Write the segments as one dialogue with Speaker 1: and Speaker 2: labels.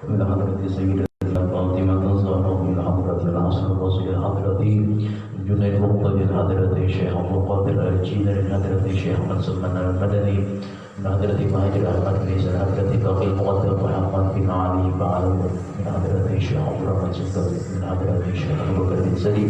Speaker 1: إلى حضرة سيدنا فاطمة الزهراء، إلى حضرة العصر الرسول، إلى حضرة جنيد مقتدى، إلى حضرة الشيخ عبد القادر الجيلاني، إلى حضرة الشيخ منصور المدني، إلى حضرة مهاجر أحمد بن إلى حضرة باقي المقدم محمد بن علي بعلم، إلى حضرة الشيخ عبد الرحمن سلطان، إلى حضرة الشيخ أبو بكر بن سليم،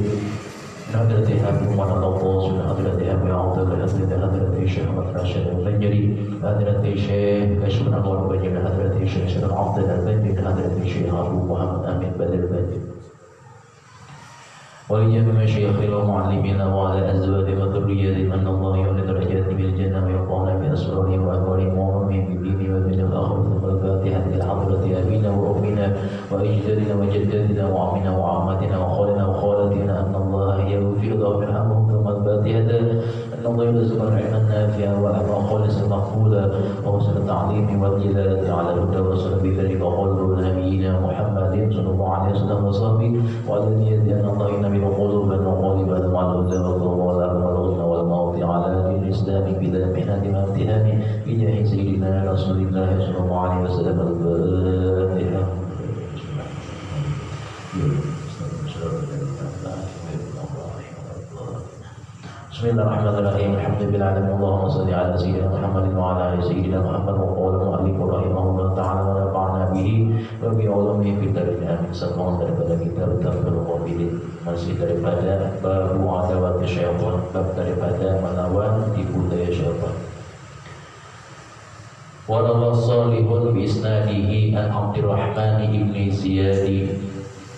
Speaker 1: إلى حضرة حبيب عمر الغطاس، إلى حضرة حبيب عبد الله، إلى حضرة الشيخ أحمد راشد البنجري، إلى حضرة الشيخ أشرف أنور البنجري، إلى حضرة الشيخ أشرف عبد الله البنجري، إلى حضرة الشيخ أبو محمد أمين بدر البنجري، ولجميع مشايخنا ومعلمينا وعلى أزواجهم وذرياتهم أن الله يعلي درجاتهم بالجنة ويرفعنا بأسرارهم وأنوارهم وعلومهم بالدين والدنيا والآخرة. ثم الفاتحة لحضرة أبينا وأمنا وأجدادنا وجداتنا وعمنا وعماتنا وخالنا وخالاتنا أن الله يغفر لهم ويرحمهم. ثم الفاتحة أن الله يرزقنا العلم النافع وأما خالص مقبولا وحسن التعليم والجلالة على الهدى والرسول بذلك قول نبينا محمد صلى الله عليه وسلم وصحبه وعلى نية أن الله ينبغي قلوبا وقالبا مع الهدى والغنى والموت على دين الإسلام بلا محنة وامتهان بجاه سيدنا رسول الله صلى الله عليه وسلم. الفاتحة. بسم الله الرحمن الرحيم. الحمد لله العالمين. اللهم صل على سيدنا محمد وعلى ال سيدنا محمد. وقال المؤلف رحمه الله تعالى ونفعنا به وبعلومه في الدارين آمين. Sambungan daripada kitab Tafsirul Qabilin, masih daripada bab adawat syaitan, bab daripada melawan tipu daya syaitan. Wa rawa salihun bi isnadihi an Abdurrahman ibni Ziyad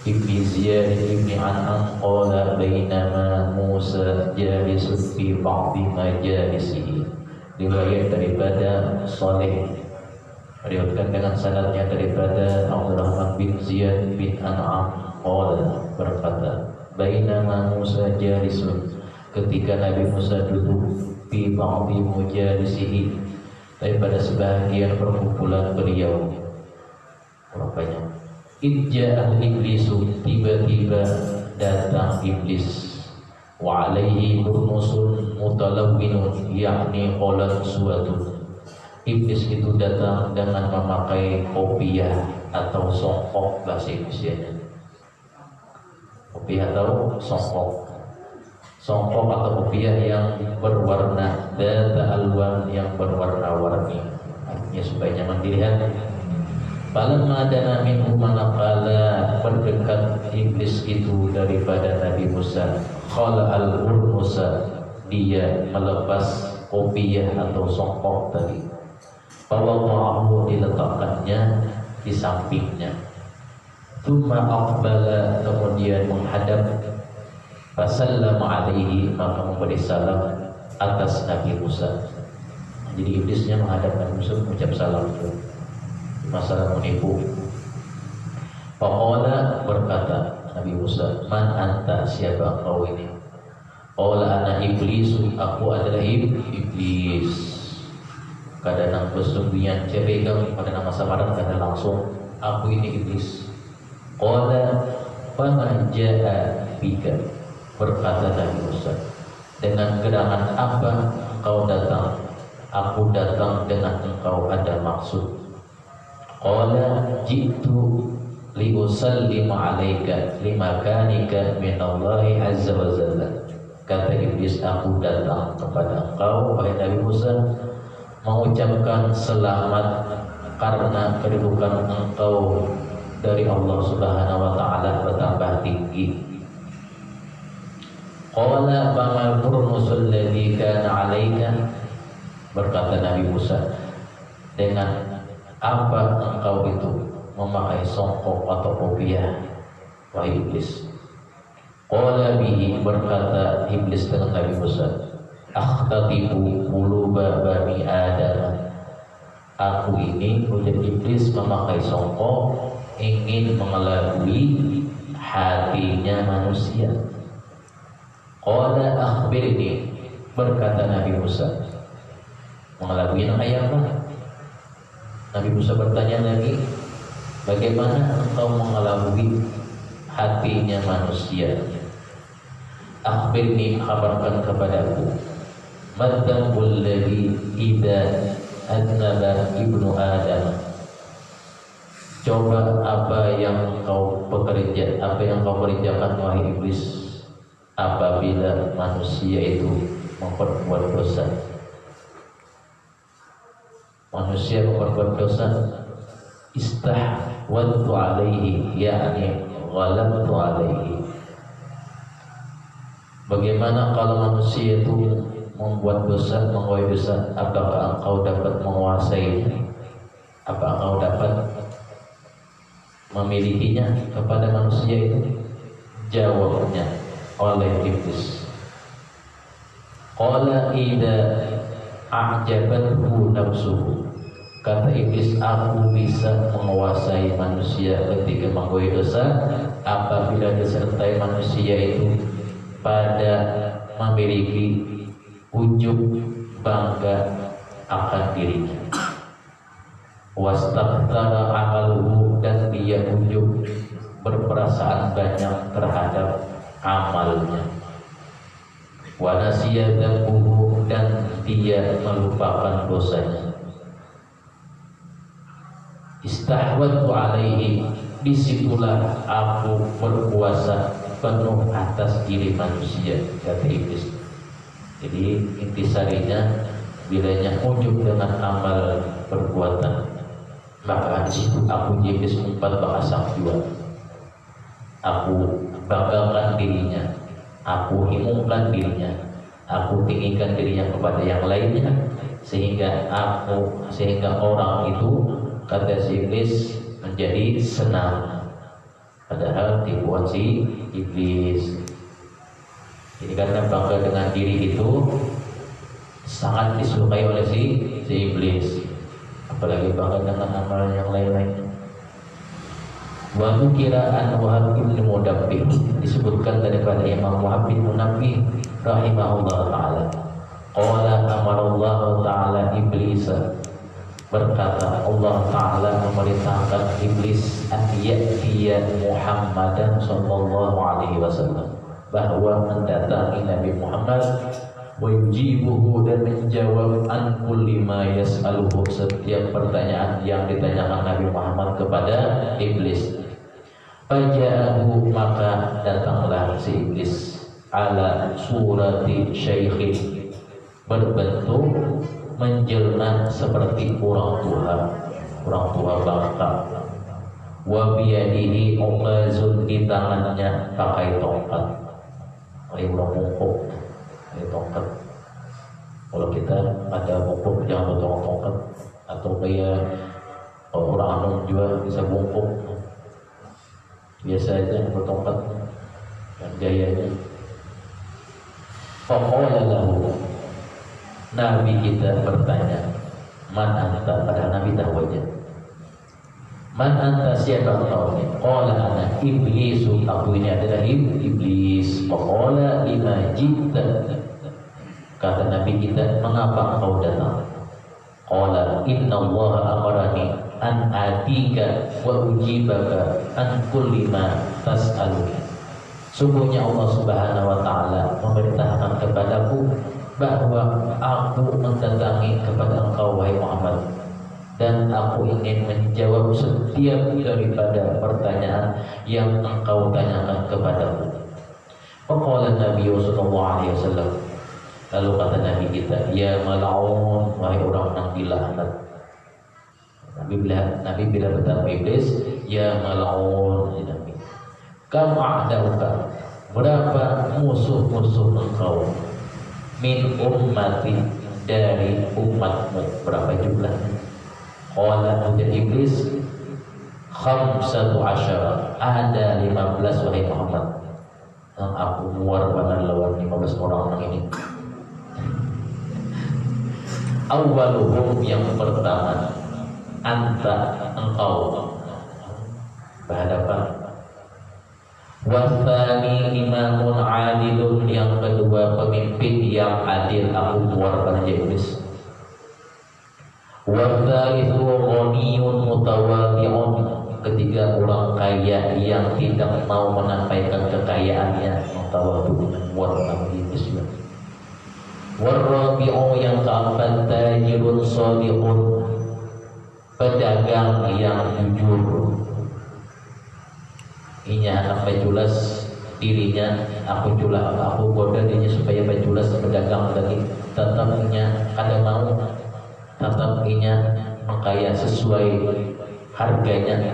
Speaker 1: ibni An'am qala bainama Musa jalisun fi ba'di majalisihi. Riwayat daripada Salih, riwayatkan dengan sanadnya daripada Abdurrahman bin Ziyad bin An'am qala, berkata, bainama Musa jalisun, ketika Nabi Musa duduk, fi ba'di majalisihi, daripada sebahagian perkumpulan beliau. Berapanya? Idja'al iblisu, tiba-tiba datang iblis, wa alaihi burnusun mutalawwinun, yakni qolan suwatun. Iblis itu datang dengan memakai kopiah atau songkok bahasa Indonesia. Kopiah atau songkok. Songkok atau kopiah yang berwarna data alwan, yang berwarna-warni, artinya supaya nyaman dilihat. Falamma dana minhu, manakala berdekat iblis itu daripada Nabi Musa, khala al-burnusa, dia melepas kopiah atau songkok tadi. Fawada'ahu, diletakkannya di sampingnya. Thumma aqbala, kemudian menghadap. Fasallama alaihi, maka memberi salam atas Nabi Musa. Jadi iblisnya menghadap Nabi Musa mengucap salam itu. Masalah menipu. Faqala, berkata Nabi Musa, man anta, siapa engkau ini? Qala ana iblisu, aku adalah iblis. Kadang kesungguhan ceregang pada nama samaran, kadang langsung aku ini iblis. Qala faman jaa bika, berkata Nabi Musa, dengan gerangan apa engkau datang? Aku datang dengan engkau ada maksud. Qala jitu liusallim alaika limakanika minallahi azza wa jalla. Kata iblis, aku datang kepada engkau wahai Nabi Musa, mengucapkan selamat karena kedudukan engkau dari Allah Subhanahu wa taala bertambah tinggi. Qala famal burnusul ladzi kana 'alaika, berkata Nabi Musa, dengan apa engkau itu memakai songkok atau kopiah wahai iblis? Qala bihi, berkata iblis dengan Nabi Musa, akhtatibu quluba bani Adam, aku ini ujar iblis memakai songkok, ingin mengelabui hatinya manusia. Qala akhbirni, berkata Nabi Musa, mengelabui ayat apa? Nabi Musa bertanya lagi, bagaimana engkau mengelabui hatinya manusia? Akhbirni, kabarkan kepadaku, madzambul ladzi idza adnaba ibnu Adam, Coba apa yang kau kerjakan wahai iblis apabila manusia itu memperbuat dosa. Manusia memperbuat dosa, istahwadtu alaihi, yakni ghalabtu alaihi. Bagaimana kalau manusia itu membuat dosa, menguasai dosa, apakah engkau dapat menguasainya? Apa engkau dapat memilikinya kepada manusia itu? Jawabnya oleh iblis, qala idza a'jabathu nafsuhu, kata iblis, aku bisa menguasai manusia ketika menguasai dosa apabila disertai manusia itu pada memiliki ujub bangga akan dirinya, wastakthara amaluhu, dan dia ujub berperasaan banyak terhadap amalnya, wa nasiya dzambuhu, dan dia melupakan dosanya. Istahwadtu alaihi, disitulah aku berkuasa penuh atas diri manusia, kata iblis. Jadi intisarinya bilanya ujub dengan amal perbuatan, maka di situ aku iblis empat bahasa jiwa. Aku banggakan dirinya, aku himungkan dirinya, aku tinggikan dirinya kepada yang lainnya, sehingga orang itu, kata si iblis, menjadi senang. Padahal tipuan si iblis. Jadi karena bangga dengan diri itu sangat disukai oleh si iblis, apalagi bangga dengan amal yang lain-lainnya. Wa dzukira an Wahab bin Munabbih, disebutkan daripada Imam Wahab bin Munabbih rahimahullah taala, qala amarallahu taala iblisa, berkata Allah taala memerintahkan iblis an ya'tiya Muhammadan sallallahu alaihi wasallam, bahwa mendatangi Nabi Muhammad, wa yujibuhu, dan menjawab an kulli ma yas'aluhu, setiap pertanyaan yang ditanyakan Nabi Muhammad kepada iblis. Faja'ahu, maka datanglah si iblis ala surati syaikhin, berbentuk menjelma seperti orang tua bangka. Wa biyadihi uqazun, di tangannya pakai tongkat. Oleh orang bungkuk, pakai tongkat. Kalau kita ada bungkuk jangan potong tongkat, atau kayak orang anung juga bisa bungkuk, biasa aja potongkat dan gayanya. Faqala lahu, Nabi kita bertanya, man anta, padahal Nabi tahu aja. Man anta, siapa engkau? Qala ana iblisu, aku ini adalah iblis. Faqala lima jitta, kata Nabi kita, mengapa engkau datang? Qala inna Allah amarani an atika wa ujibaka an kulli ma tas'aluni. Sungguhnya Allah Subhanahu wa taala memerintahkan kepadaku bahwa aku mendatangi kepada engkau wahai Muhammad, dan aku ingin menjawab setiap daripada pertanyaan yang engkau tanyakan kepadaku. Faqala Nabi sallallahu alaihi wasallam, lalu kata Nabi kita, ya mal'un, wahai orang yang dilaknat. Nabi bila bertanya iblis, ya mal'un, ya Nabi, kam a'dauka, berapa musuh-musuh engkau, min ummati, dari umatmu, berapa jumlahnya? Qala, ujar iblis, khamsatu asyara, ada 15 wahai Muhammad. Aku muar banget lawan 15 orang ini. Awaluhum, yang pertama, anta, engkau, berhadapan. Wasani imamun adilun, yang kedua pemimpin yang adil, aku keluarkan aja iblis. Wasalithu ghaniyun mutawadi'un, ketiga orang kaya yang tidak mau menampaikan kekayaannya, mutawadi', keluarkan iblis juga. Warrabi'u, yang keempat tajirun shadiqun, pedagang yang jujur. Inya anak bajulas dirinya, aku goda dirinya supaya bajulas pedagang lagi. Tetap inya kada mau, tetap inya makaya sesuai harganya.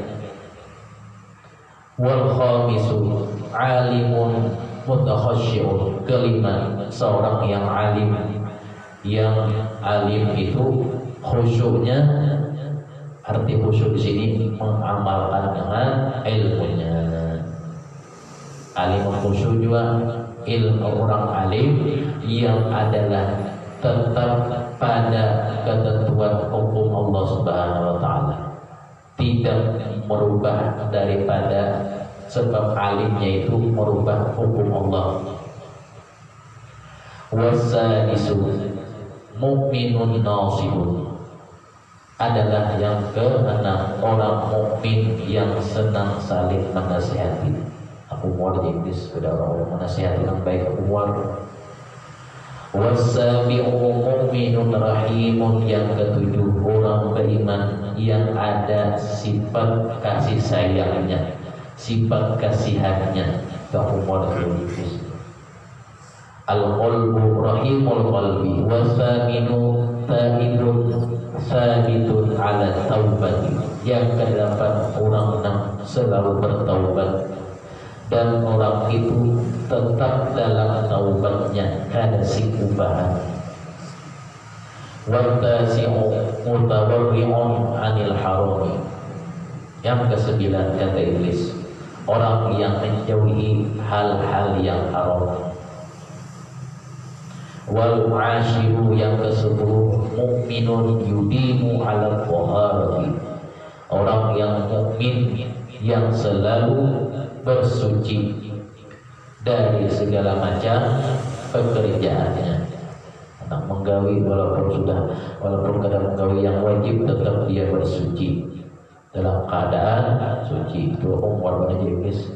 Speaker 1: Wal khamisu alimun mutakhasyi'un. Kelima, seorang yang alim. Yang alim itu khusyuknya, arti khusyuk di sini mengamalkan dengan ilmunya. Alim khusyuk juga ilmu orang alim yang adalah tetap pada ketentuan hukum Allah Subhanahu wa taala. Tidak merubah daripada, sebab alimnya itu merubah hukum Allah. Wasadisu mukminun nasihun. Adalah yang keenam, orang mukmin yang senang saling menasihati. Aku muar di Inggris pada orang menasihati yang baik, aku muar. Wasabi'u mu'minun rahimun. Yang ketujuh, orang beriman yang ada sifat kasih sayangnya, sifat kasihannya. Aku muar di Inggris. Al-qalbu rahimul qalbi. Wasaminu ta'idun sabitun ala taubati. Yang kedelapan, orang yang selalu bertaubat dan orang itu tetap dalam taubatnya, kada sikubahan. Wa tasi'u mutawarri'un 'anil harami. Yang kesembilan, kata Iblis, orang yang menjauhi hal-hal yang haram. Wal ashiru, yang kesepuluh, mukminun yudimu 'ala taharati. Orang yang mukmin yang selalu bersuci dari segala macam pekerjaannya. Anak menggawi walaupun kadang menggawi yang wajib, tetap dia bersuci dalam keadaan suci. Itu umur pada jenis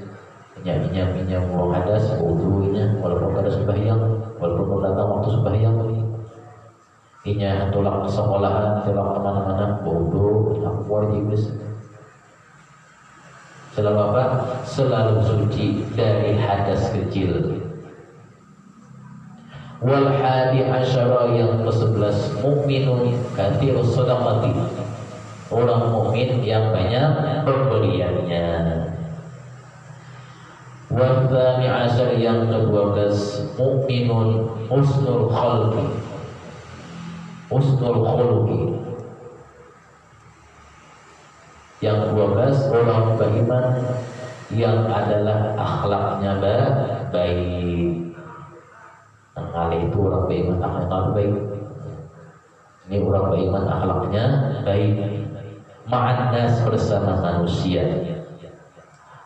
Speaker 1: minyak buang hadas, wudunya walaupun kada sembahyang, walaupun datang waktu sembahyang, inya tolak sekolahan, tolak kemana-mana, wudu, aku wajib. Selalu apa? Selalu suci dari hadas kecil. Wal hadi asyara, yang ke-11, mukminun katsirus shadaqati. Orang mukmin yang banyak pemberiannya. Wal tsani asyar, yang ke-12, mukminun husnul khuluqi. Husnul khuluqi. Yang 12, orang beriman yang adalah akhlaknya baik. Kali itu orang beriman akhlaknya baik. Ini orang beriman akhlaknya baik. Ma'an nas, bersama manusia.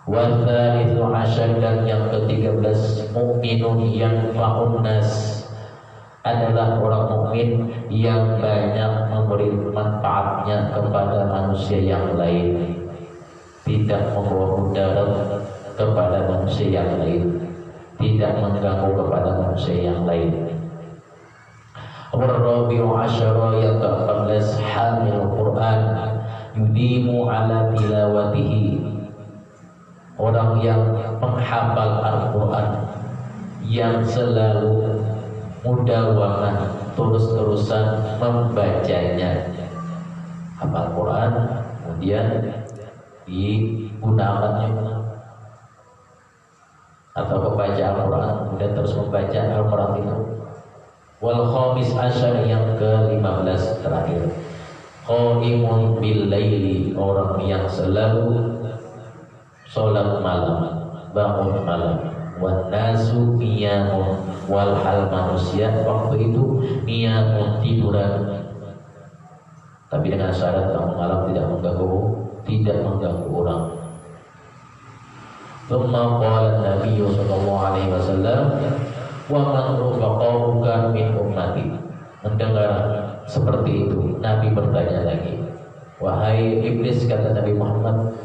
Speaker 1: Wa tsalitsu asyar, dan yang ke-13, mukminun yang fa'un nas. Adalah orang mukmin yang banyak memberi manfaatnya kepada manusia yang lain, tidak membawa mudarat kepada manusia yang lain, tidak mengganggu kepada manusia yang lain. War-rabi'u asyara, yang ke-14, hamil Quran yudimu ala tilawatihi. Orang yang menghafal Al-Quran, yang selalu mudawamah, terus-terusan membacanya. Hafal Quran, kemudian digunakannya, atau membaca Al-Quran kemudian terus membaca Al-Quran itu. Wal khamis asyar, yang ke-15 terakhir, qaimun bil laili. Orang yang selalu sholat malam, bangun malam. Wan nasu niyamun, walhal manusia waktu itu niyamun, tiduran. Tapi dengan syarat bangun malam tidak mengganggu orang. Tsumma qala Nabi sallallahu alaihi wasallam, wa man rafaqahuka min ummati. Mendengar seperti itu, Nabi bertanya lagi, wahai iblis, kata Nabi Muhammad,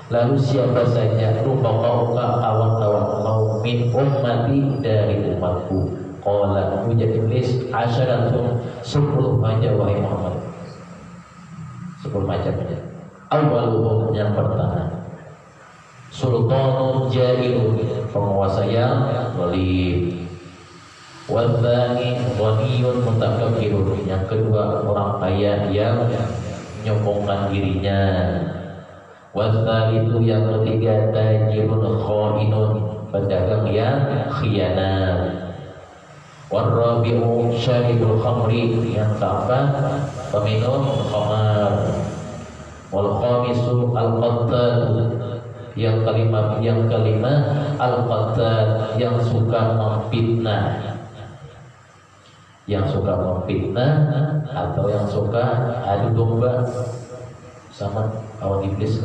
Speaker 1: lalu siapa saja rufaqauka, kawan-kawanmu, min ummati, dari umatku. Qala, ujar iblis, asyaratun, 10 aja wahai Muhammad. 10 macamnya. Awaluhum yang pertama, sultanun jailun, penguasa yang zalim. Wadzani ghaniyun mutakabbirun, yang kedua orang kaya yang menyombongkan dirinya. Wadzalitu, yang ketiga tajirun khainun, pedagang yang khianat. Warabi'u syaribul khamri, yang keempat peminum khamar. Wal khamisu al-qattad, yang kelima al-qattad, yang suka memfitnah. Yang suka memfitnah atau yang suka adu domba sama kawan iblis.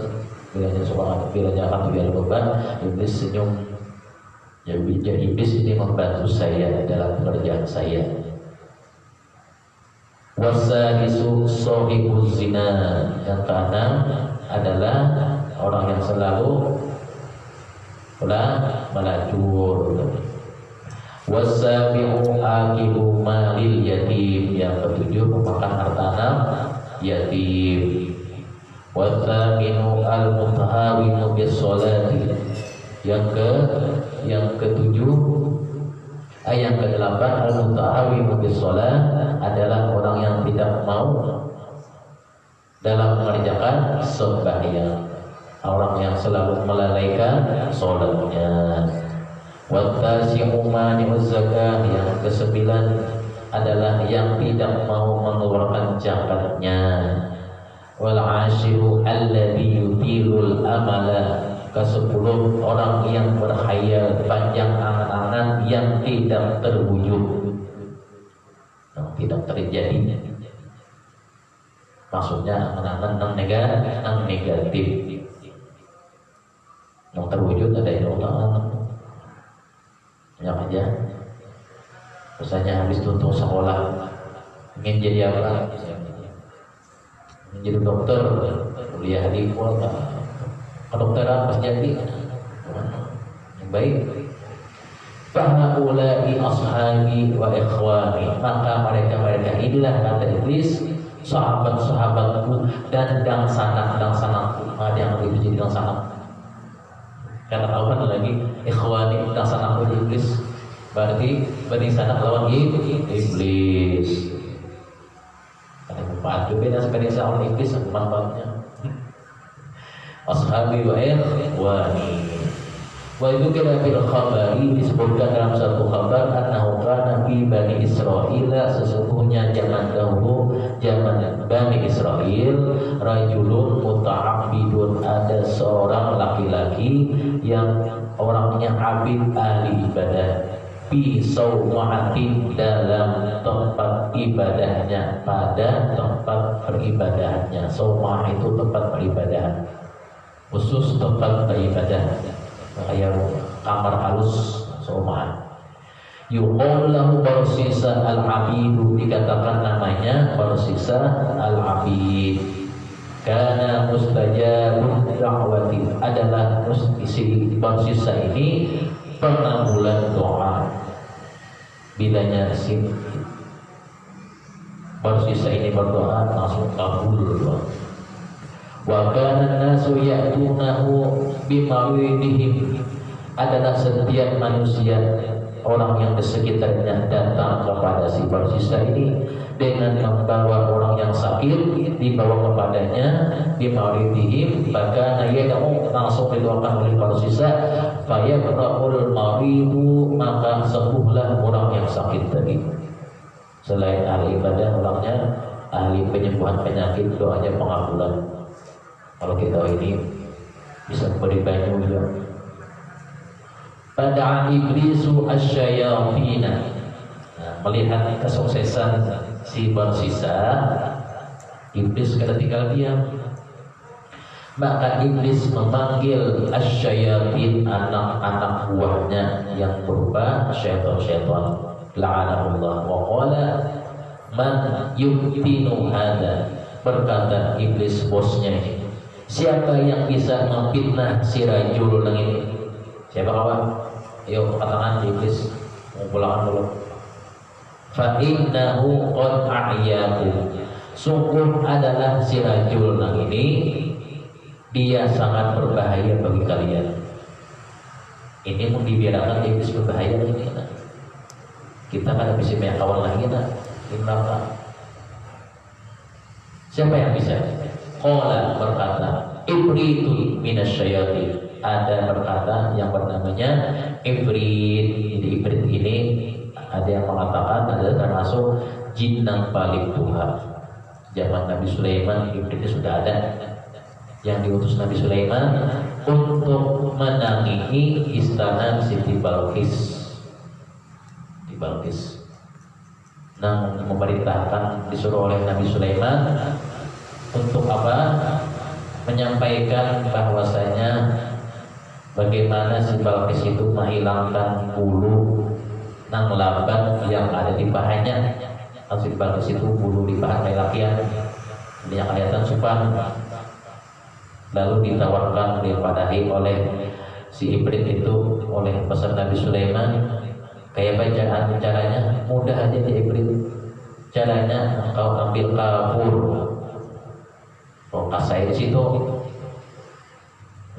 Speaker 1: Bilanya akan adu domba, iblis senyum. Jadi iblis ini membantu saya dalam pekerjaan saya. Wasadisu sohibuz zina, yang keenam adalah orang yang selalu melacur. Wasabi'u akilu malil yatim, yang ketujuh memakan harta anak yatim. Wasaminu al-mutahawimu bis-sholati, yang kedelapan al-mutahawimu bis-sholat, adalah orang yang tidak mau dalam mengerjakan sembahyang, orang yang selalu melalaikan sholatnya. Wattasi'u mani'uz zakah, yang kesembilan adalah yang tidak mau mengeluarkan zakatnya. Wal 'ashiru alladhi yutilul amala, ke-10 orang yang berkhayal panjang angan-angan yang tidak terwujud, yang tidak terjadi. Maksudnya angan-angan yang negatif. Yang terwujud ada yang Allah. Banyak aja. Misalnya habis tutup sekolah, ingin jadi apa? Ingin jadi dokter, kuliah di kota. Kedokteran pas jadi yang baik. Fahaulai ashabi wa ikhwani, maka mereka inilah kata iblis sahabat-sahabatku dan dangsanak-dangsanakku. Ada yang lebih jadi dangsanak. Kata kawan lagi ikhwani, dangsanakku iblis. Berarti banding sanak lawan iblis. Ada manfaat beda seperti lawan iblis, manfaatnya. Ashabi wa ikhwani. Wa itu kira fil khabari, disebutkan dalam satu kabar annahu kana fi Bani Israil, sesungguhnya zaman dahulu, zaman Bani Israil, rajulun muta'abbidun, ada seorang laki-laki yang orangnya abid, ahli ibadah, fi sawma'atin, dalam tempat ibadahnya, pada tempat peribadahannya. Sawma'ah itu tempat peribadahan, khusus tempat beribadah, kayak kamar halus somaan. Yuqalu lahu Barsisa al-Abidu, dikatakan namanya Barsisa al-Abid. Kana mustajabud da'wati, adalah si Barsisa ini pengabulan doa. Bilanya si Barsisa ini berdoa langsung kabul doa. Wa kana nasu ya'tunahu bimawidihim, adalah setiap manusia, orang yang di sekitarnya datang kepada si Barsisa ini dengan membawa orang yang sakit, dibawa kepadanya bimawidihim, maka yad'u, langsung didoakan oleh Barsisa, fayabra'ul maridu, maka sembuhlah orang yang sakit tadi. Selain ahli ibadah, orangnya ahli penyembuhan penyakit, doanya pengabulan. Kalau kita ini bisa beri banyak juga. Pada iblisu asyayatina, melihat kesuksesan si Barsisa, iblis kada tinggal diam. Maka iblis memanggil asyayatin, anak-anak buahnya yang berupa syaitan-syaitan. La'anahullah wa qala man yuftinu hada, berkata iblis bosnya ini, siapa yang bisa memfitnah si rajul ini? Siapa kawan? Ayo katakan iblis, ngumpulkan dulu. Fa innahu qad a'yahu, sungguh adalah si rajul nang ini dia sangat berbahaya bagi kalian. Ini mau dibiarkan iblis berbahaya ini nah. Kita kan bisa banyak kawan lagi nah di neraka. Siapa yang bisa? Qala berkata Ifritun minasyayatin, ada berkata yang bernamanya Ifrit. Jadi Ifrit ini ada yang mengatakan adalah termasuk jin yang paling tua. Zaman Nabi Sulaiman Ifritnya sudah ada, yang diutus Nabi Sulaiman untuk menangani istana Siti Balqis di Balqis. Nah, memerintahkan disuruh oleh Nabi Sulaiman untuk apa? Menyampaikan bahwasanya bagaimana si Balqis itu menghilangkan bulu nang laban yang ada di pahanya. Si Balqis itu bulu di paha lakian yang kelihatan supang. Lalu ditawarkan dipadahi oleh si Ibrit itu oleh pesan Nabi Sulaiman. Kayak bacaan caranya mudah aja di Ibrit. Caranya engkau ambil kapur, kasih di situ,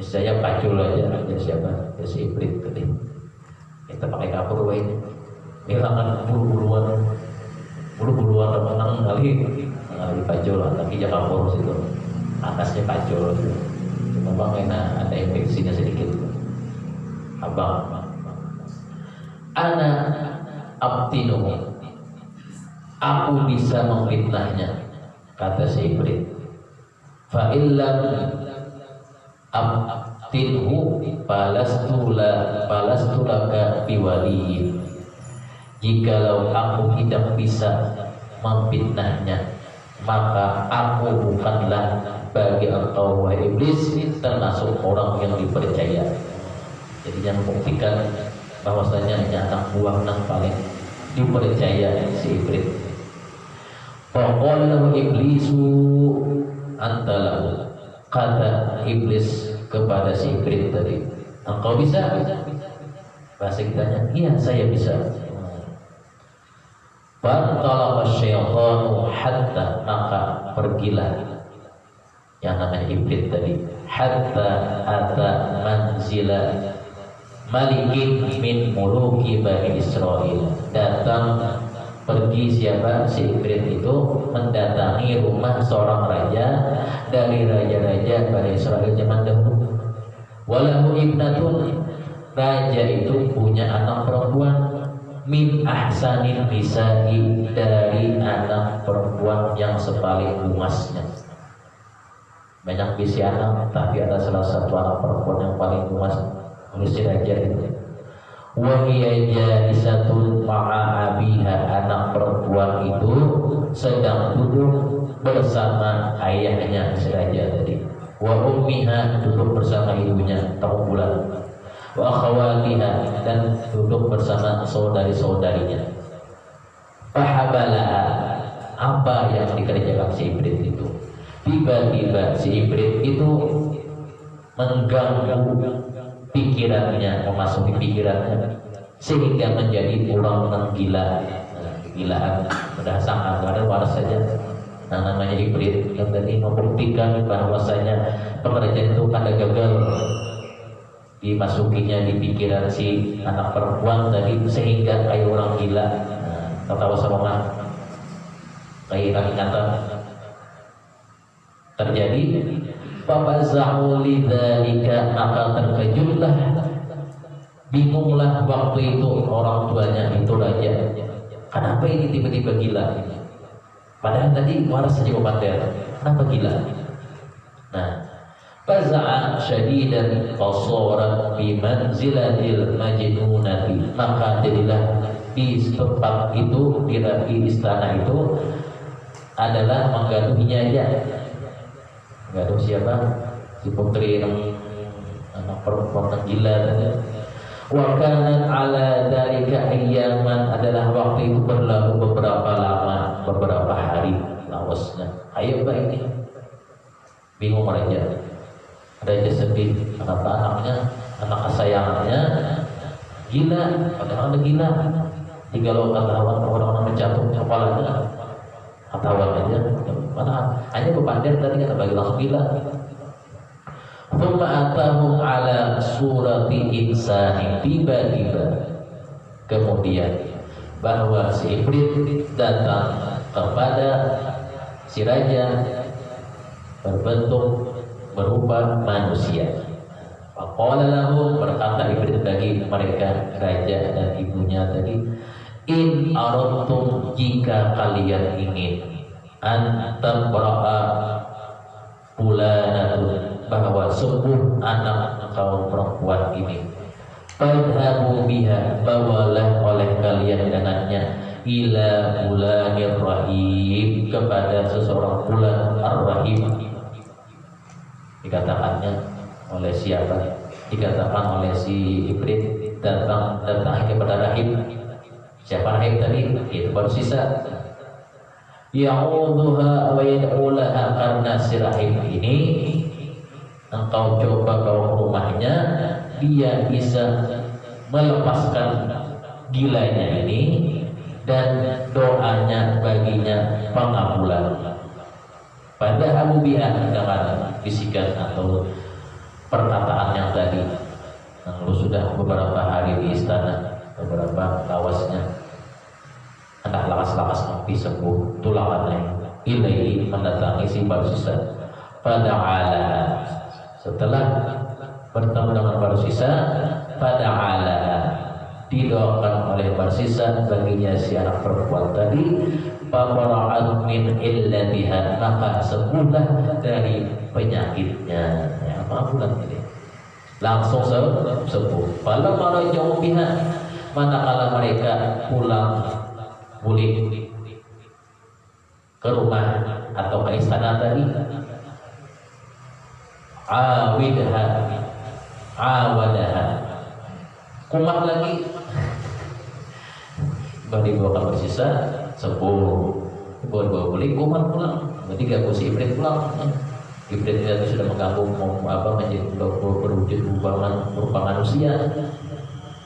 Speaker 1: misalnya pacul aja siapa? Ya si Ibrit tadi. Kita pakai kapur wae. Hilangkan bulu-buluan menang kali pacul, tapi jangan kapur situ. Atasnya pacul, cuma bang enak ada infeksinya sedikit. Abang, ana abtinuhu, aku bisa memfitnahnya, kata si Ibrit. Fa illam abtinhu palastulaka biwaliyin. Jikalau aku tidak bisa memfitnahnya, maka aku bukanlah bagi engkau wahai iblis termasuk orang yang dipercaya. Jadi jangan buktikan bahwasanya ini anak buah yang paling dipercaya si Ibrit. Faqala iblisu antalahu, kata iblis kepada si Ibrit tadi, engkau bisa? Bahasa kitanya, iya saya bisa. Fantalaqa syaitanu hatta, maka pergilah yang namanya Ibrit tadi, hatta ata manzila malikin min muluki Bani Israel. Datang pergi siapa? Si Ibrit itu mendatangi rumah seorang raja dari raja-raja Bani Israel zaman dahulu. Walahu ibnatun, raja itu punya anak perempuan, min ahsanin nisa'i, dari anak perempuan yang sepaling luasnya. Banyak bisi anak, tapi ada salah satu anak perempuan yang paling luas oleh si raja itu. Wa hiya jalisatun ma'a abiha, anak perempuan itu sedang duduk bersama ayahnya si raja tadi. Wa ummiha, duduk bersama ibunya tahun bulan. Wa akhawatiha, dan duduk bersama saudari-saudarinya. Fahabalaha, apa yang dikerjakan si Ibrit itu? Tiba-tiba si Ibrit itu mengganggu pikirannya, memasuki pikirannya, sehingga menjadi orang yang gila. Kegilaan sudah sangat ada waras saja. Nah, namanya Ibrit yang tadi membuktikan bahwasanya pekerjaan itu ada gagal dimasukinya di pikiran si anak perempuan tadi, sehingga kayak orang gila. Kata wasawangan kayak ingatan terjadi. Fabazahu lidzalika, maka terkejutlah, bingunglah waktu itu orang tuanya itu raja. Kenapa ini tiba-tiba gila? Padahal tadi waras saja komandan. Kenapa gila? Nah, faza'a syadidan qasara bi manzilatil majnunati, maka jadilah di tempat itu, di istana itu adalah menggaduhinya aja. Menggaduh siapa? Si putri yang anak perempuan yang gila tadi. Wa kana ala dalika ayyaman, adalah waktu itu berlalu beberapa lama, beberapa hari lawasnya. Ayo mbak ini bingung raja. Raja sedih, anak-anaknya, anak kesayangannya gila, padahal ada gila. Jika lo ketahuan orang-orang menjatuh kepalanya, ketahuan aja Mana hanya bepandir tadi kata bagi langsung gila. Thumma atahum ala surati insani, tiba-tiba kemudian bahwa si iblis datang kepada si raja berbentuk berupa manusia. Faqala lahum, berkata iblis bagi mereka raja dan ibunya tadi, in aradtum, jika kalian ingin, an tabra'a fulanatun, bahwa sembuh anak kaum perempuan ini, fadhabu biha, bawalah oleh kalian dengannya, ila fulanir rahim, kepada seseorang fulan ar-rahim. Dikatakannya oleh siapa? Dikatakan oleh si iblis datang kepada rahim. Siapa rahim tadi? Itu baru sisa. Ya'udhuha wa yad'ulaha, karena si rahim ini engkau coba ke rumahnya, dia bisa melepaskan gilanya ini dan doanya baginya pengabulan. Pada Abu Bi'ah dengan bisikan atau perkataan yang tadi, lalu sudah beberapa hari di istana, beberapa lawasnya, anak lakas-lakas api sembuh, tulangannya ilaihi, mendatangi si Barsisa. Pada ala, setelah bertemu dengan Barsisa, pada ala, didoakan oleh Barsisa baginya si anak perempuan tadi, fabara'at min illatiha, maka sembuhlah dari penyakitnya. Ya, apa bulan ini? Langsung sembuh. Falamma marajau biha, manakala mereka pulang pulih ke rumah atau ke istana tadi, awadaha, kumat lagi, baru dibawa Barsisa, sembuh, bawa pulih, kumat pulang. Berarti gak si iblis pulang. Iblis itu sudah mengganggu menjadi berwujud berupa manusia.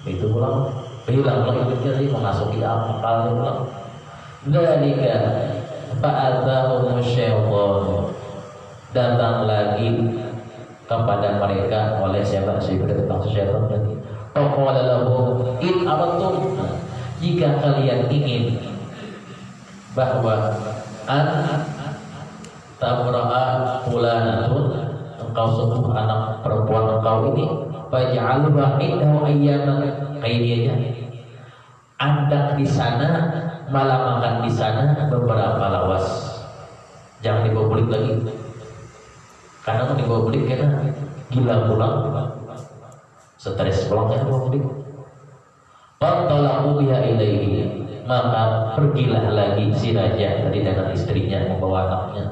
Speaker 1: Itu pulang, hilang lagi iblisnya, memasuki akalnya pulang. Dzalika fa'atahum syaitan, datang lagi kepada mereka oleh siapa? Si iblis tentang syaitan tadi. Faqala lahum in aradtum, jika kalian ingin bahwa an tabra'a fulanatun, engkau sembuh anak perempuan engkau ini, faj'alha indahu ayyaman, kaidahnya Anda di sana, malam makan di sana beberapa lawas. Jangan dibawa pelik lagi. Karena mau dibawa pelik karena gila pulang, stres pulang kan dibawa pelik. Fantalaku biha ilaihi, maka pergilah lagi si raja tadi dengan istrinya membawa anaknya,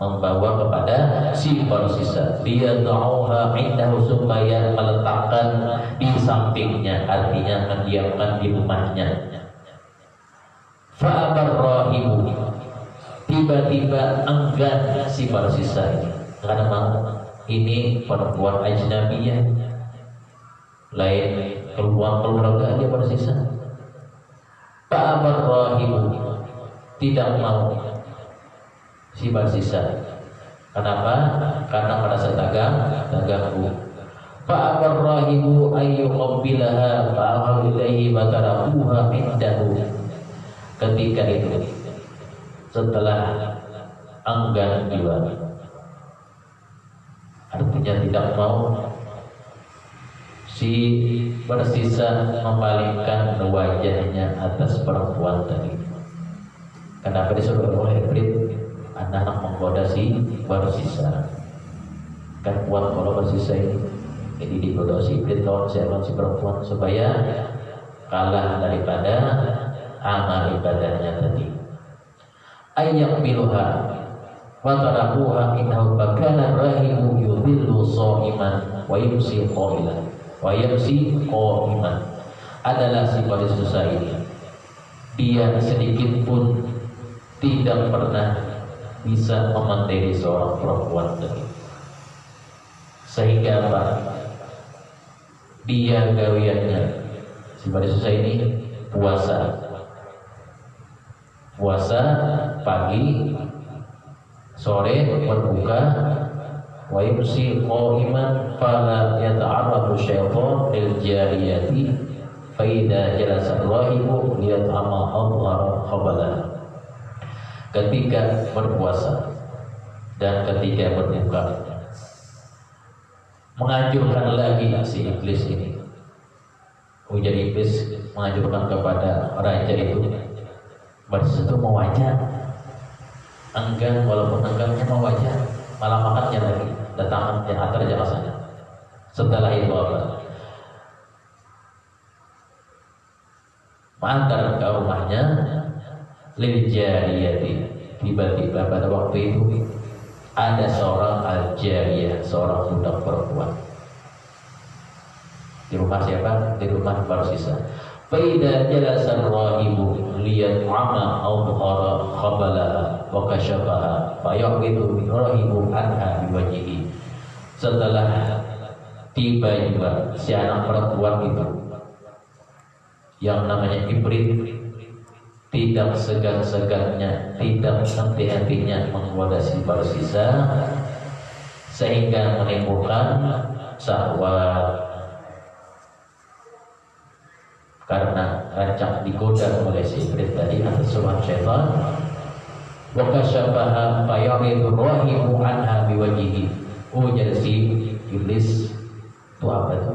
Speaker 1: membawa kepada si Barsisa. Dia da'uha indahu, supaya meletakkan di sampingnya, artinya mendiamkan di rumahnya. Fa'abar rahibu, tiba-tiba enggan si Barsisa ini, karena memang ini perempuan ajnabiyah, lain keluarga dia Barsisa. Fa'abar rahibu, tidak mau si Barsisa. Kenapa? Karena merasa terganggu. Fa'abar rahibu ayyuqabbilaha fa'ahu ilaihi wa tarakuha indahu. Ketika itu, setelah enggan jiwa, artinya tidak mau, si Barsisa memalingkan wajahnya atas perempuan tadi. Kenapa disuruh oleh iblis? Anak menggoda si Barsisa, kan kuat kalau Barsisa ini. Jadi digoda si iblis lawan si perempuan supaya kalah daripada amal ibadahnya tadi. Ayyak biluha wa tarakuha innahu bakana rahimu yudhillu sha'iman wa yumsi qailan wa yamsi qa'iman. Adalah si Barsisa ini, dia sedikit pun tidak pernah bisa memateri seorang perempuan tadi. Sehingga apa? Dia gawiannya si Barsisa ini puasa pagi, sore berbuka, wa yumsi qa'iman fala yata'arradu syaitan lil jariyati fa idza jalasa rahibu liyat'ama adhara khabala. Ketika berpuasa dan ketika berbuka, menganjurkan lagi si iblis ini. Ujar iblis menganjurkan kepada raja itu bersetu mewajah, enggan, walaupun enggannya mewajah, malah makannya lagi, datangnya antar jasanya. Setelah itu apa? Mengantar ke rumahnya lil jariyati. Tiba-tiba pada waktu itu ada seorang al-jariyah, seorang budak perempuan. Di rumah siapa? Di rumah Barsisa. Faida jalasa rahibu liyat'ama awhara khabalaha wa kashafaha fayaqidu rahibu anha biwajhihi. Setelah tiba juga si anak perempuan itu yang namanya Ibrit, tidak segan-segannya, tidak henti-hentinya menggoda si Barsisa sehingga menimbulkan syahwat karena rancak digoda oleh si Ibrit tadi atas surat syaitan. Wa kasyafaha fayaridu rahimu anha biwajhihi. Jadi si iblis itu apa itu?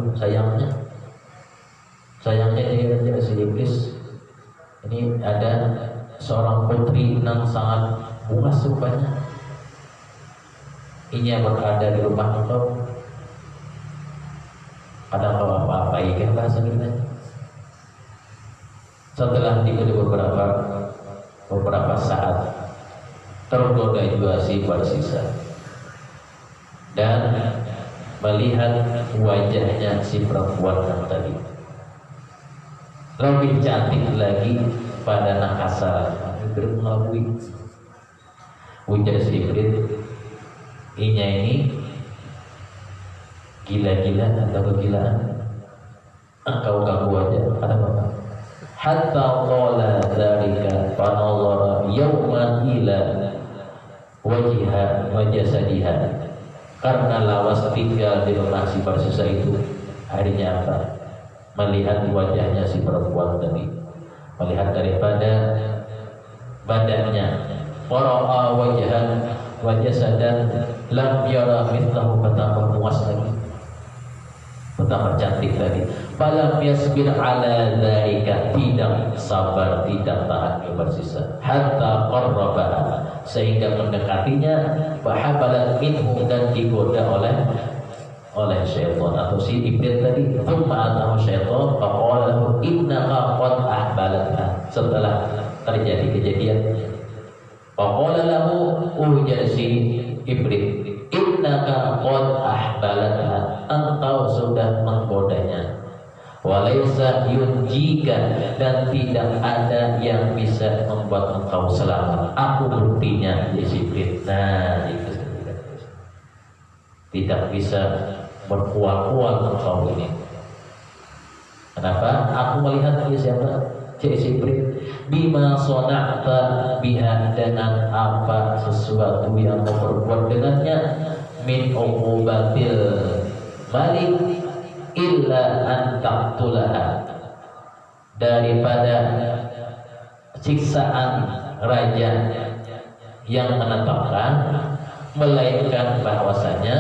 Speaker 1: Sayangnya dia si iblis ini ada seorang putri yang sangat bungas rupanya. Ini yang berada di rumah engkau. Ada kau apa-apa ikan bahasa kita. Setelah diberi beberapa saat, tergoda juga si Barsisa dan melihat wajahnya si perempuan yang tadi lebih cantik lagi pada nakasa. Ibrit mengakui, ujar si Ibrit, inya ini gila-gila atau kegilaan. Engkau ganggu aja, kata bapak. Hatta qala dzalika fa nazara yawman ila wajhiha wa jasadiha. Karena lawas tinggal di rumah si Barsisa itu, harinya apa? Melihat wajahnya si perempuan tadi, melihat daripada badannya. Qara'a wajhan wa jasadan lam yara mithlahu, betapa puas lagi, betapa cantik tadi. Falam yasbir ala dzalika, tidak sabar, tidak tahan ke Barsisa. Hatta qarrabaha, sehingga mendekatinya. Fahabalat minhu, dan digoda oleh syaitan atau si Ibrit tadi. Thumma atahu syaitan faqala lahu innaka qad ahbalatha. Setelah terjadi kejadian, faqala lahu, ujar si Ibrit, innaka qad ahbalatha, engkau sudah menggodanya. Walaysa yunjika, dan tidak ada yang bisa membuat engkau selamat. Aku buktinya, si Ibrit. Nah, itu tidak bisa berkual-kual engkau ini. Kenapa? Aku melihat dia siapa? Si Ibrit. Bima sona'ta biha, dengan apa sesuatu yang kau perbuat dengannya. Min uqubatil malik illa an taqtulaha, daripada siksaan raja yang menetapkan, melainkan bahwasanya,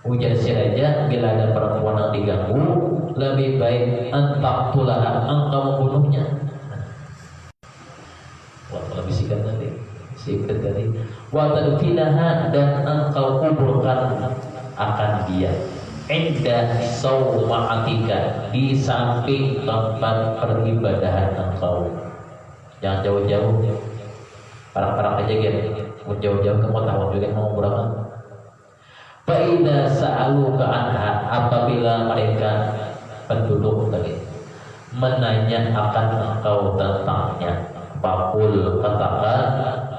Speaker 1: ujar si raja, bila ada perempuan yang diganggu, lebih baik antaqtulaha, engkau membunuhnya. Wah, kalau bisikan tadi si Ibrit tadi, wa tadfinaha, dan engkau kuburkan akan dia, inda sawma'atika, di samping tempat peribadahan engkau. Jangan jauh-jauh, parang-parang aja gitu. Jauh-jauh kamu tahu juga mau berapa. Fa'idha sa'aluka anha, apabila mereka penduduk tadi menanya akan engkau tentangnya, faqul, katakan,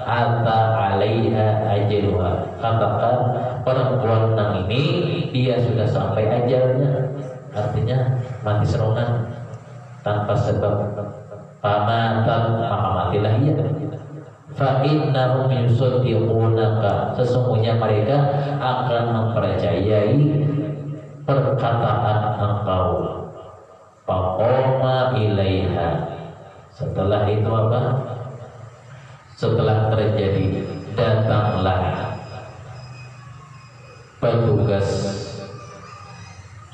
Speaker 1: ata alaiha ajaluha, katakan perempuan nang ini dia sudah sampai ajalnya, artinya mati serongan tanpa sebab. Pamatan, maka matilah ia. fa innahum yusaddiqunaka, sesungguhnya mereka akan mempercayai perkataan engkau. Faqama ilaiha, setelah itu apa? Setelah terjadi, datanglah petugas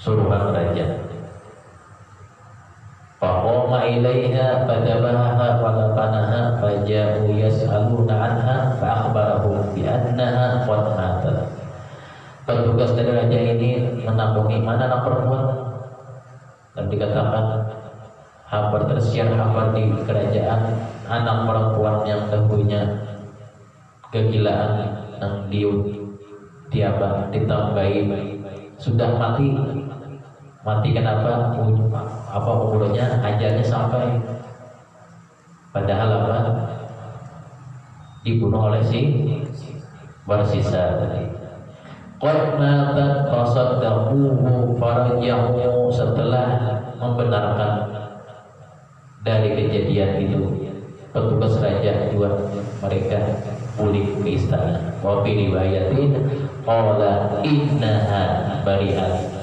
Speaker 1: suruhan raja. Faqama ilaiha fadabaha walabanaha faja'u yas'aluna anha fa'akhbarahum bi'annaha qad matat. Petugas dari raja ini menanggungi mana anak perempuan, dan dikatakan kabar tersiar kabar di kerajaan anak perempuan yang dahulunya kegilaan yang tiaba ditambahi sudah mati. Mati kenapa? Apa umurnya? Ajalnya sampai. Padahal apa? Dibunuh oleh si Barsisa tadi. Qad matat fasaddaquhu farajahu, setelah membenarkan dari kejadian itu, petugas raja juga mereka pulih ke istana. Wa fi riwayatin qala innaha bari'at.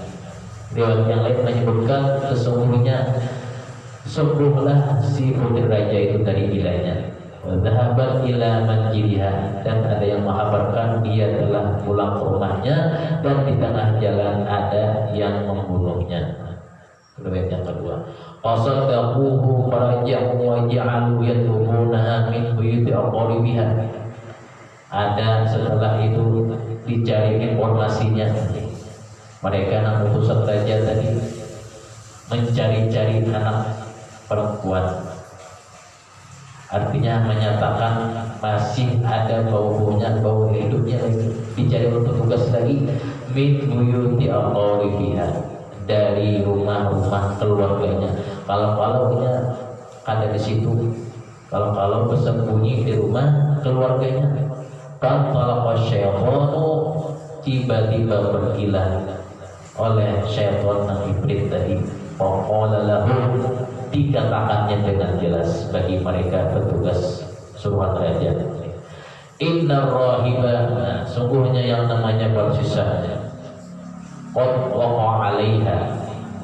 Speaker 1: Riwayat yang lain menyebutkan sesungguhnya sembuhlah si putri raja itu dari gilanya. Wa dhahabat ila manjiliha, dan ada yang mengabarkan dia telah pulang ke rumahnya dan di tengah jalan ada yang membunuhnya. Riwayat yang kedua, qasaddaquhu farajahu wa ja'alu yadhubunaha min buyuti aqaribiha. Ada setelah itu dicari informasinya. Mereka anak utusan raja tadi mencari-cari anak perempuan, artinya menyatakan masih ada bau-baunya, bau hidupnya lagi. Dicari untuk tugas lagi min buyuti aqaribiha, dari rumah-rumah keluarganya. Kalau-kalaunya ada di situ, kalau bersembunyi di rumah keluarganya. Fantalaqa syaitanu, tiba-tiba berkilah oleh syaitan yang iblis tadi. Faqala lahu, dikatakannya dengan jelas bagi mereka petugas suruhan raja, inna rahiba, sungguhnya yang namanya Barsisa, qad waqa 'alaiha,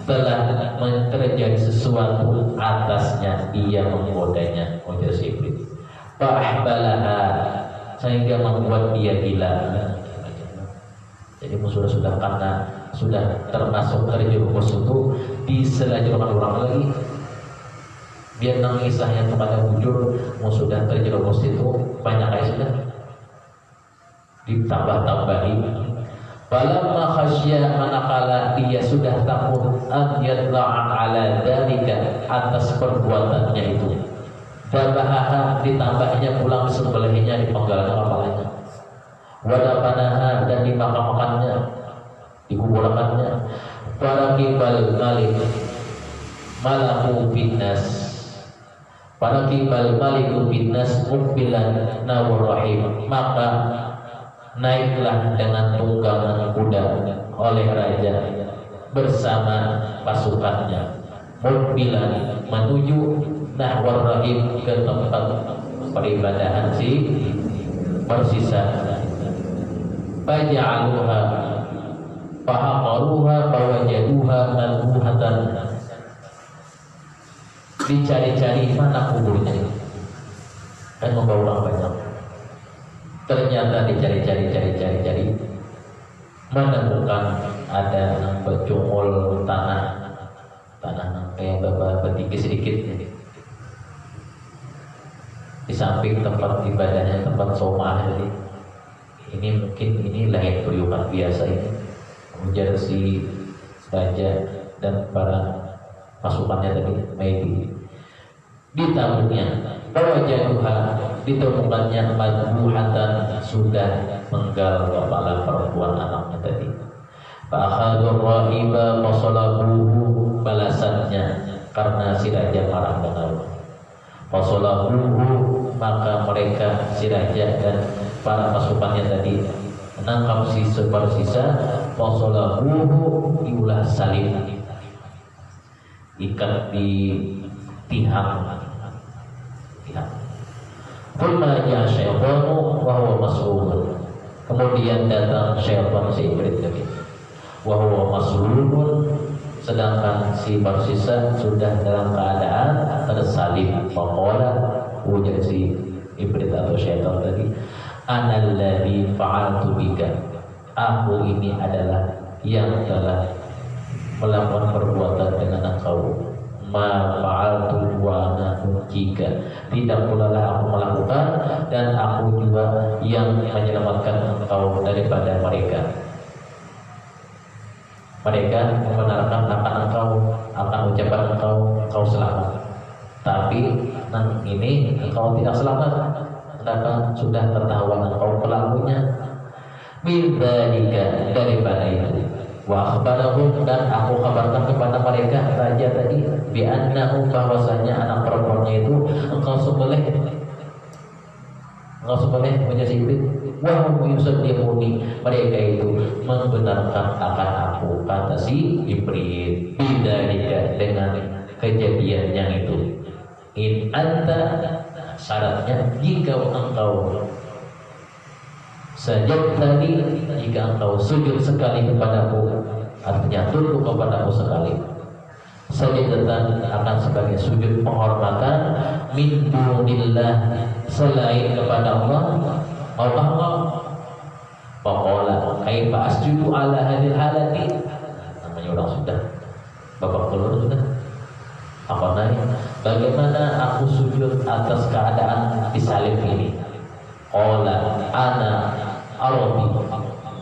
Speaker 1: telah terjadi sesuatu atasnya, ia menggodanya, ujar si iblis. Fa'ahbalaha, sehingga membuat dia gila. Jadi sudah karena sudah termasuk terjerumus itu diselajurkan orang lagi, biar nangisahnya kepada bujur, sudah terjerumus itu banyak kali sudah ditambah-tambahi. Falamma khasya, manakala dia sudah takut, an yatla'an ala dalika, atas perbuatannya itu, dabahaha, ditambahnya pulang sebelahnya, dipenggalkan kepalanya, wadapanaha, dan dimakan-makannya, dikuburkannya. Para kibal malik malaku binnas, para kibal maliku binnas mukbilan nawur rahim, maka naiklah dengan tunggangan kuda oleh raja bersama pasukannya, mukbilan, menuju nahwar rahim, ke tempat peribadahan si Barsisa. Faja'aluha fahaqaruha fawajaduha malbuhatan, dicari-cari mana kuburnya, dan membawa orang banyak. Ternyata dicari-cari menemukan ada yang bercungul tanah kayak beberapa tinggi sedikit di samping tempat ibadahnya, tempat somah. Jadi ini mungkin lain periukan biasa ini, menjadi si raja dan para pasukannya tadi maybe ditabungnya. Fawajaduha, ditemukannya madbuhatan, sudah menggal kepala perempuan anaknya tadi. Fa'akhadur rahiba fasalabuhu, balasannya karena si raja marah dengan fasalabuhu, maka mereka si raja dan para pasukannya tadi menangkap si Barsisa. Fasalabuhu, diulah salib, ikat di tiang. Thumma ja'a syaitanu wa huwa mas'ulun. Kemudian datang syaitan si iblis tadi. Wa huwa mas'ulun, sedangkan si manusia sudah dalam keadaan tersalib. Faqala, ujar si iblis atau syaitan tadi, anal ladzi fa'altu bika. Aku ini adalah yang telah melakukan perbuatan dengan engkau. Ma fa'altu wa ana jika, tidak pula lah aku melakukan dan aku juga yang menyelamatkan engkau daripada mereka. Mereka membenarkan akan engkau, akan ucapan engkau selamat. Tapi ini engkau tidak selamat, karena sudah ketahuan engkau pelakunya. Bidzalika, daripada itu. Wa akhbarahum, dan aku kabarkan kepada mereka raja tadi, bi annahu, bahwasanya anak perempuannya itu engkau sembelih menyesibit. Wa hum yusaddiquni, mereka itu membenarkan akan aku, kata si iblis. Bidzalika, dengan kejadian yang itu. In anta, syaratnya jika engkau sajad tadi, jika engkau sujud sekali kepadaku, artinya tunduk kepadaku sekali. Sajadatan akan sebagai sujud penghormatan, min dunillah, selain kepada Allah. Maukah engkau? Faqala kaifa asjudu ala hadil halati. Namanya orang sudah babak belur sudah. Apa nanya? Bagaimana aku sujud atas keadaan disalib ini? Qala ana arda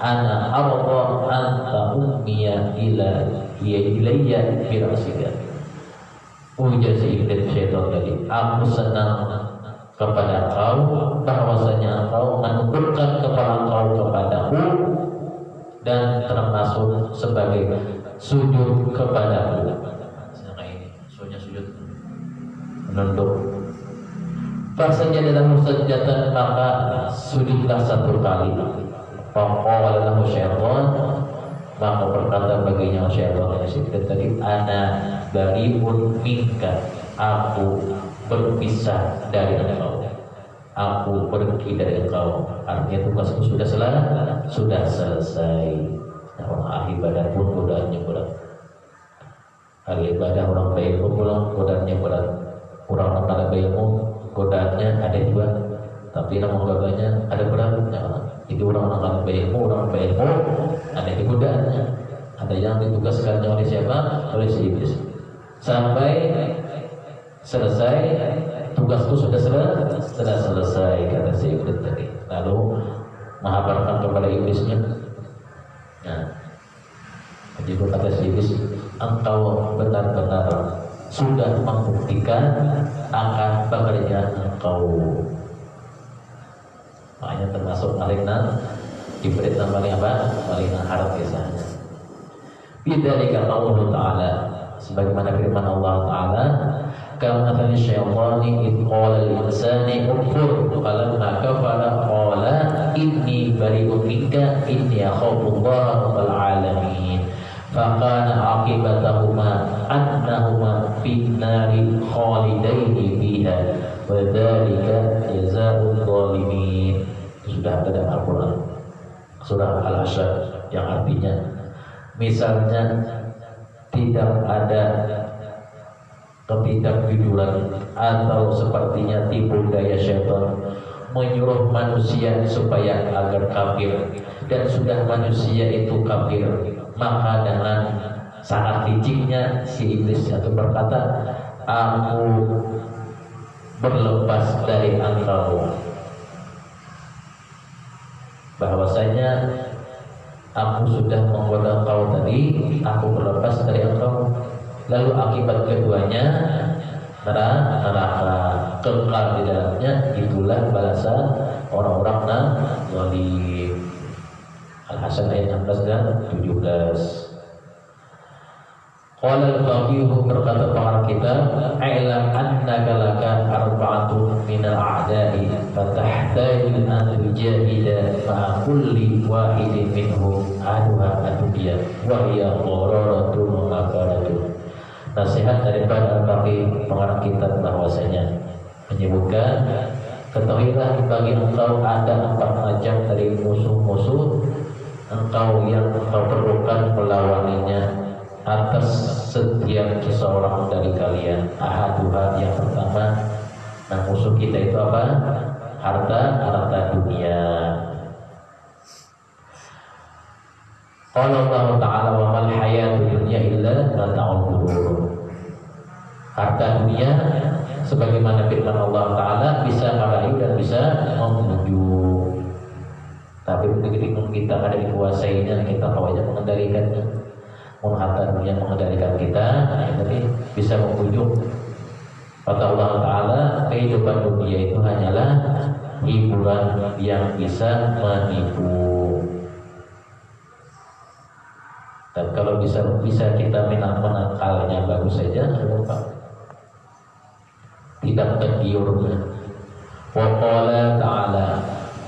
Speaker 1: anta ummiya ilayya birasika. Ujar si iblis syaitan tadi, aku senang kepada kau, bahwasanya engkau menundukkan kepala kau kepadaku, dan termasuk sebagai sujud kepadaku. Nah ini sujud menunduk. Bahasanya dalam mustajatan, maka sujudlah satu kali. Faqala lahu syaitan, maka berkata baginya syaitan yang tadi, ana bari'un minka, aku berpisah dari engkau, aku pergi dari engkau. Artinya tugasku sudah selesai. Nah, orang ahli ibadah pun godaannya berat. Ahli ibadah orang berilmu pulang godaannya berat. Orang ada berilmu godaannya ada juga, tapi namun godaannya ada beratnya. Itu orang berilmu ada di godaannya, ada yang ditugaskan oleh siapa? Oleh si iblis. Sampai selesai, tugasku sudah selesai, kata si iblis tadi. Lalu mengabarkan kepada iblisnya. Nah, jadi kata si iblis, engkau benar-benar sudah membuktikan akan pekerjaan engkau. Makanya termasuk maliknan diberi paling apa? Maliknan harap kisahnya. Bidzalika qauluhu ta'ala, sebagaimana firman Allah Ta'ala, kama mathali syaitani id qala lil insani ukfur falamma kafara qala inni bari'un minka inni akhafu Allah rabbal alamin. Fakana akibatahuma annahuma fin nari khalidaini fiha wa dzalika jazaa'ul zalimin. Sudah ada dalam Al-Qur'an surah Al-Hasyr, yang artinya misalnya tidak ada ketidakjujuran atau sepertinya tipu daya syaitan menyuruh manusia supaya agar kafir, dan sudah manusia itu kafir, maka dengan sangat liciknya si iblis itu berkata, aku berlepas dari engkau, bahwasanya aku sudah menggoda engkau tadi, aku berlepas dari engkau. Lalu akibat keduanya neraka, kekal di dalamnya. Itulah balasan orang-orang zalim. Al-Hasan ayat 16 dan 17. Qala al-Faqihu, berkata pengarang kita, "I'lam annaka laka arba'atun minal a'da'i fatahtaju an tujahida ma'a kulli wahidin minhum aduha adubiya wa hiya qararatun wa makaratun." Nasihat daripada Al-Faqih pengarang kitab bahwasanya menyebutkan Ketahuilah bagi engkau ada 4 macam dari musuh-musuh engkau yang engkau perlukan melawannya atas setiap seseorang dari kalian. Ahaduha, yang pertama, nah musuh kita itu apa? Harta dunia. Qala Allah Ta'ala wa mal hayatud dunya illa mata'ul ghurur. Harta dunia sebagaimana firman Allah Ta'ala bisa merayu dan bisa membujuk. Tapi begitu kita ada dikuasainya, kita aja mengendalikannya. Harta dunia mengendalikan kita, tapi bisa membujuk. Kata Allah Ta'ala, kehidupan dunia itu hanyalah hiburan yang bisa menipu. Dan kalau bisa kita menakalnya bagus saja, tidak tergiurnya. Wa qala ta'ala,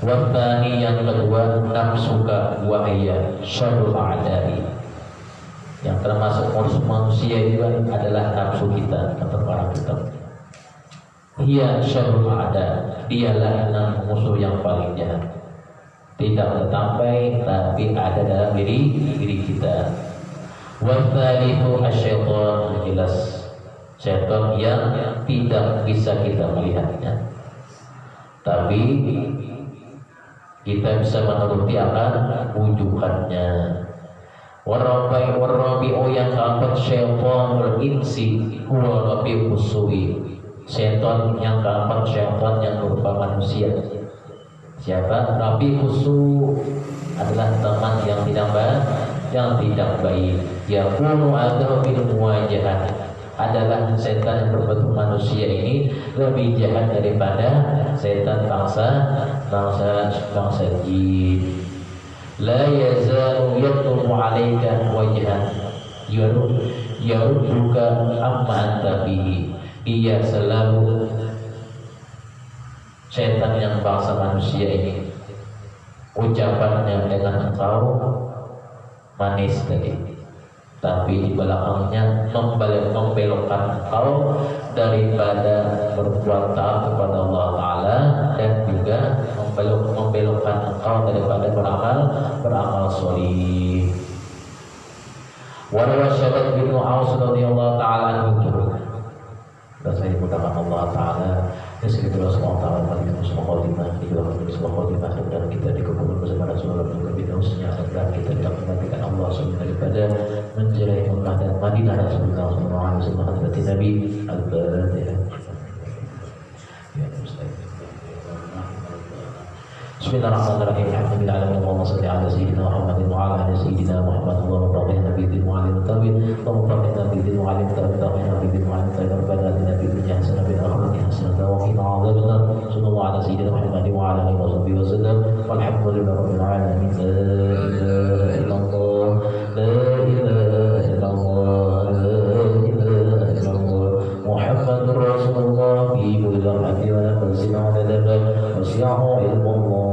Speaker 1: wa tsani, yang kedua, nafsuka wa hiya syarrul a'da'i. Yang termasuk manusia juga adalah nafsu kita, kata para kitab. Hiya syarrul a'da, dialah musuh yang paling jahat. Tidak tertampai tapi ada dalam diri kita. Wa tsalitsu asyaitan, jelas syaitan yang tidak bisa kita melihatnya, tapi kita bisa menuruti akan wujudannya. Warabi'u, yang keempat, syaitanul insi huwa rabi'us su'i. Syaitan yang keempat, syaitan yang berupa manusia. Siapa? Rabi'us su' adalah teman yang tidak baik. Yakunu adzhabil muwajahah, adalah setan yang berbentuk manusia ini lebih jahat daripada setan bangsa jin. La yazalu yatlubu 'alaika wajhan yarudduka amma anta bihi. Dia selalu, setan yang bangsa manusia ini, ucapannya dengan engkau manis tadi, tapi di belakangnya membelokkan engkau daripada berbuat taat kepada Allah Ta'ala, dan juga membelokkan engkau daripada beramal sholih. Wa rawasyad bin Aus radhiyallahu ta'ala anhu, dan saya mengatakan Allah Ta'ala Yasridu Rasulullah Ta'ala Malikan Rasulullah Khotimah, dan kita dikubur bersama Rasulullah juga bidusnya, dan kita dilakukan Allah SWT daripada menjerai Mekah dan Madinah Rasulullah SAW berarti Nabi Al-Fatihah. Bismillahirrahmanirrahim. Alhamdulillahirabbil alamin. Allahumma shalli ala sayyidina Muhammadin wa ala ali sayyidina Muhammad. Allahumma barik lana bidil mu'allim tawil. Allahumma barik lana bidil mu'allim tawil. Allahumma bidil mu'allim tawil. Rabbana atina fid dunya hasanah wa fil akhirati hasanah wa qina adzabannar. Sallallahu ala sayyidina Muhammadin wa ala alihi wa sahbihi wa sallam. Walhamdulillahi rabbil alamin. La ilaha illallah. La ilaha illallah. La ilaha illallah. Muhammadur Rasulullah fi kulli rahmatin wa nafsin 'ala dabab. Wasi'ahu ilmullah.